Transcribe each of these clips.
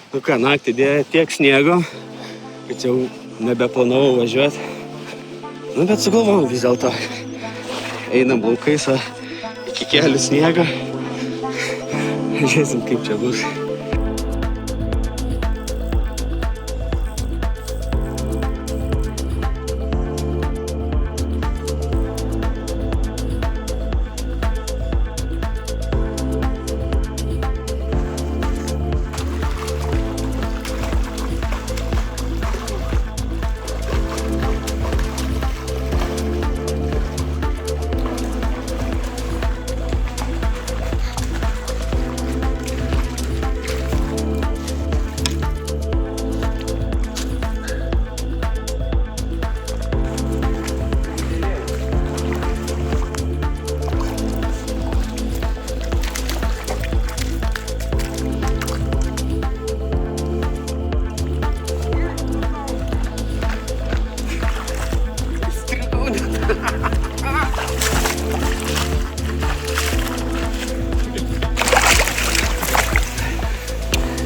Nu ką, naktį dėjo tiek sniego, kad jau nebeplanavau važiuoti. Nu, bet sugalvojau vis dėlto. Einam laukais iki kelių sniego. Žiūrėsim, kaip čia bus.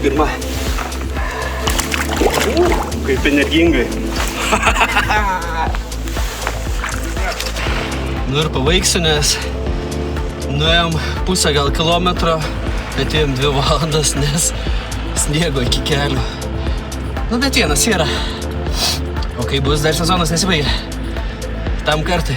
Pirma. Kaip energingai. Nu ir pabaigsiu, nes nuėjom pusę gal kilometro, atėjom 2 valandas, nes sniego iki kelių. Nu, bet vienas yra. O kai bus, dar sezonas nesibaigia. Tam kartai.